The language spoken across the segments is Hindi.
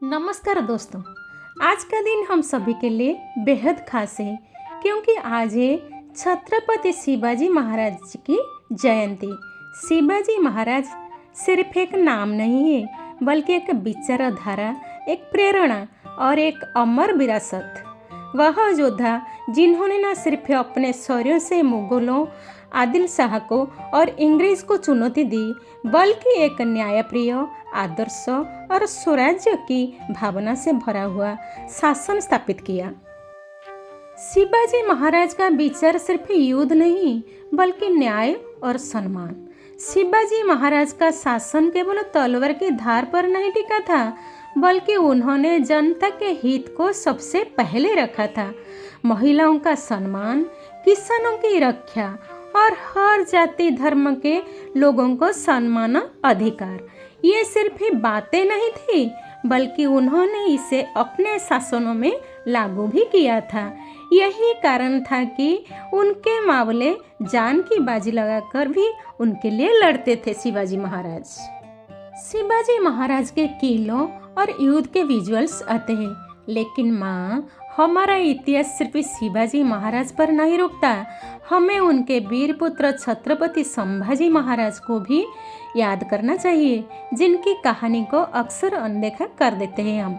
नमस्कार दोस्तों। आज का दिन हम सभी के लिए बेहद खास है क्योंकि आज है छत्रपति शिवाजी महाराज जी की जयंती। शिवाजी महाराज सिर्फ एक नाम नहीं है बल्कि एक विचारधारा, एक प्रेरणा और एक अमर विरासत। वह योद्धा जिन्होंने न सिर्फ अपने शौर्य से मुगलों, आदिल शाह को और इंग्रेज को चुनौती दी बल्कि एक न्यायप्रिय, आदर्श और स्वराज्य की भावना से भरा हुआ शासन स्थापित किया। शिवाजी महाराज का विचार सिर्फ युद्ध नहीं बल्कि न्याय और सम्मान। शिवाजी महाराज का शासन केवल तलवार की धार पर नहीं टिका था बल्कि उन्होंने जनता के हित को सबसे पहले रखा था। महिलाओं का सम्मान, किसानों की रक्षा और हर जाति धर्म के लोगों को सम्मान अधिकार, ये सिर्फ ही बातें नहीं थी बल्कि उन्होंने इसे अपने शासनों में लागू भी किया था। यही कारण था कि उनके मावले जान की बाजी लगाकर भी उनके लिए लड़ते थे शिवाजी महाराज। शिवाजी महाराज के किलों और युद्ध के विजुअल्स आते हैं, लेकिन माँ, हमारा इतिहास सिर्फ शिवाजी महाराज पर नहीं रुकता। हमें उनके वीर पुत्र छत्रपति संभाजी महाराज को भी याद करना चाहिए, जिनकी कहानी को अक्सर अनदेखा कर देते हैं हम।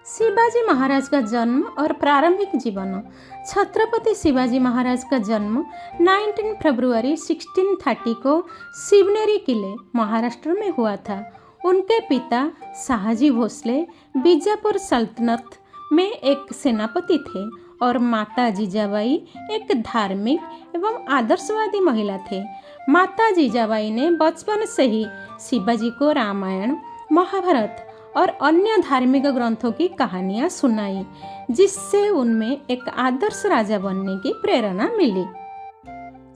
शिवाजी महाराज का जन्म और प्रारंभिक जीवन। छत्रपति शिवाजी महाराज का जन्म 19 फरवरी 1630 को शिवनेरी किले, महाराष्ट्र में हुआ था। उनके पिता शाहजी भोसले बीजापुर सल्तनत में एक सेनापति थे और माता जीजाबाई एक धार्मिक एवं आदर्शवादी महिला थे। माता जीजाबाई ने बचपन से ही शिवाजी को रामायण, महाभारत और अन्य धार्मिक ग्रंथों की कहानियां सुनाई, जिससे उनमें एक आदर्श राजा बनने की प्रेरणा मिली।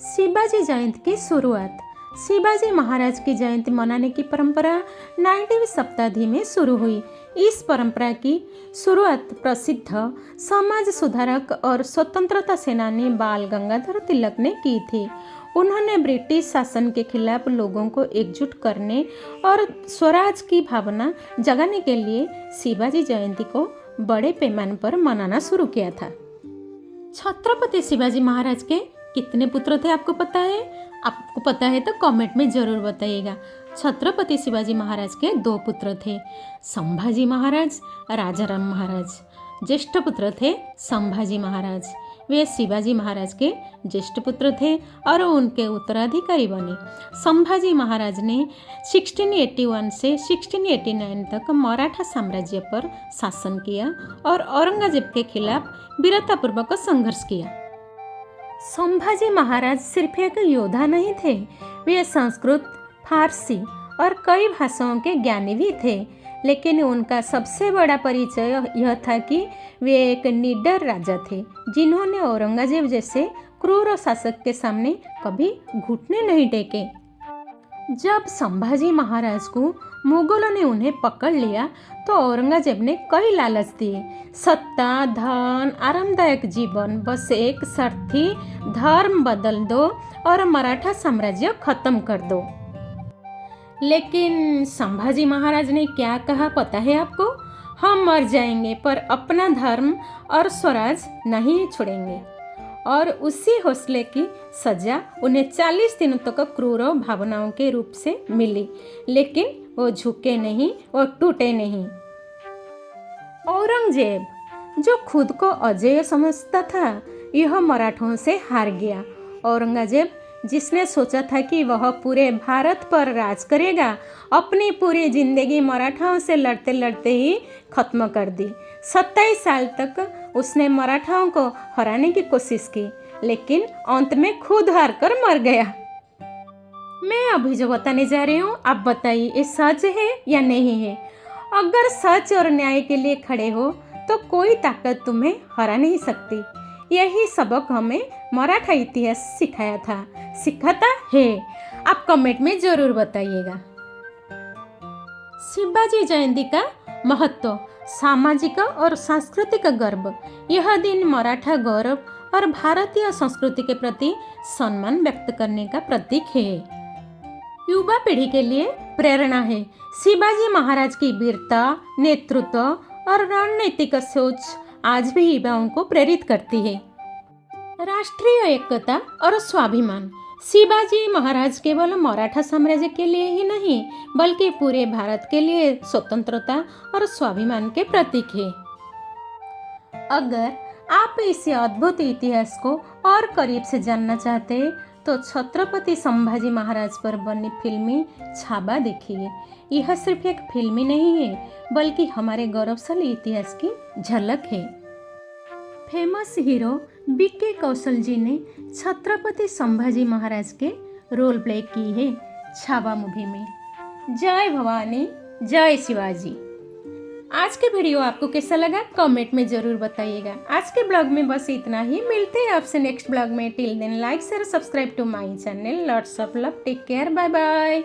शिवाजी जयंती की शुरुआत। शिवाजी महाराज की जयंती मनाने की परंपरा 9वीं शताब्दी में शुरू हुई। इस परंपरा की शुरुआत प्रसिद्ध समाज सुधारक और स्वतंत्रता सेनानी बाल गंगाधर तिलक ने की थी। उन्होंने ब्रिटिश शासन के खिलाफ लोगों को एकजुट करने और स्वराज की भावना जगाने के लिए शिवाजी जयंती को बड़े पैमाने पर मनाना शुरू किया था। छत्रपति शिवाजी महाराज के कितने पुत्र थे आपको पता है? आपको पता है तो कमेंट में जरूर बताइएगा। छत्रपति शिवाजी महाराज के 2 पुत्र थे, संभाजी महाराज, राजाराम महाराज। ज्येष्ठ पुत्र थे संभाजी महाराज। वे शिवाजी महाराज के ज्येष्ठ पुत्र थे और उनके उत्तराधिकारी बने। संभाजी महाराज ने 1681 से 1689 तक मराठा साम्राज्य पर शासन किया और औरंगजेब के खिलाफ वीरतापूर्वक संघर्ष किया। संभाजी महाराज सिर्फ एक योद्धा नहीं थे, वे संस्कृत, फारसी और कई भाषाओं के ज्ञानी भी थे। लेकिन उनका सबसे बड़ा परिचय यह था कि वे एक निडर राजा थे, जिन्होंने औरंगजेब जैसे क्रूर शासक के सामने कभी घुटने नहीं टेके। जब संभाजी महाराज को मुगलों ने उन्हें पकड़ लिया तो औरंगजेब ने कई लालच दिए, सत्ता, धन, आरामदायक जीवन, बस एक शर्त थी, धर्म बदल दो और मराठा साम्राज्य खत्म कर दो। लेकिन संभाजी महाराज ने क्या कहा पता है आपको? हम मर जाएंगे पर अपना धर्म और स्वराज नहीं छोड़ेंगे। और उसी हौसले की सजा उन्हें 40 दिनों तक क्रूर भावनाओं के रूप से मिली, लेकिन वो झुके नहीं, वो टूटे नहीं। औरंगजेब, जो खुद को अजेय समझता था, यह मराठों से हार गया। औरंगजेब, जिसने सोचा था कि वह पूरे भारत पर राज करेगा, अपनी पूरी जिंदगी मराठाओं से लड़ते लड़ते ही खत्म कर दी। 27 साल तक उसने मराठाओं को हराने की कोशिश की, लेकिन अंत में खुद हार कर मर गया। मैं अभी जो बताने जा रही हूँ, आप बताइए ये सच है या नहीं है? अगर सच और न्याय के लिए खड़े हो तो कोई ताकत तुम्हें हरा नहीं सकती। यही सबक हमें मराठा इतिहास सिखाता है। आप कमेंट में जरूर बताइएगा। शिवाजी जयंती का महत्व। सामाजिक और सांस्कृतिक गर्व। यह दिन मराठा गौरव और भारतीय संस्कृति के प्रति सम्मान व्यक्त करने का प्रतीक है। युवा पीढ़ी के लिए प्रेरणा है। शिवाजी महाराज की वीरता, नेतृत्व और रणनीतिक सोच आज भी युवाओं को प्रेरित करती है। राष्ट्रीय एकता और स्वाभिमान। शिवाजी महाराज केवल मराठा साम्राज्य के लिए ही नहीं बल्कि पूरे भारत के लिए स्वतंत्रता और स्वाभिमान के प्रतीक है। अगर आप इस अद्भुत इतिहास को और करीब से जानना चाहते हैं तो छत्रपति संभाजी महाराज पर बनी फिल्मी छावा देखिए। यह सिर्फ एक फिल्म ही नहीं है बल्कि हमारे गौरवशाली इतिहास की झलक है। फेमस हीरो बीके कौशल जी ने छत्रपति संभाजी महाराज के रोल प्ले की है छावा मूवी में। जय भवानी, जय शिवाजी। आज के वीडियो आपको कैसा लगा कमेंट में ज़रूर बताइएगा। आज के ब्लॉग में बस इतना ही। मिलते हैं आपसे नेक्स्ट ब्लॉग में। Till then like share subscribe to my channel. Lots of love, take care, bye bye.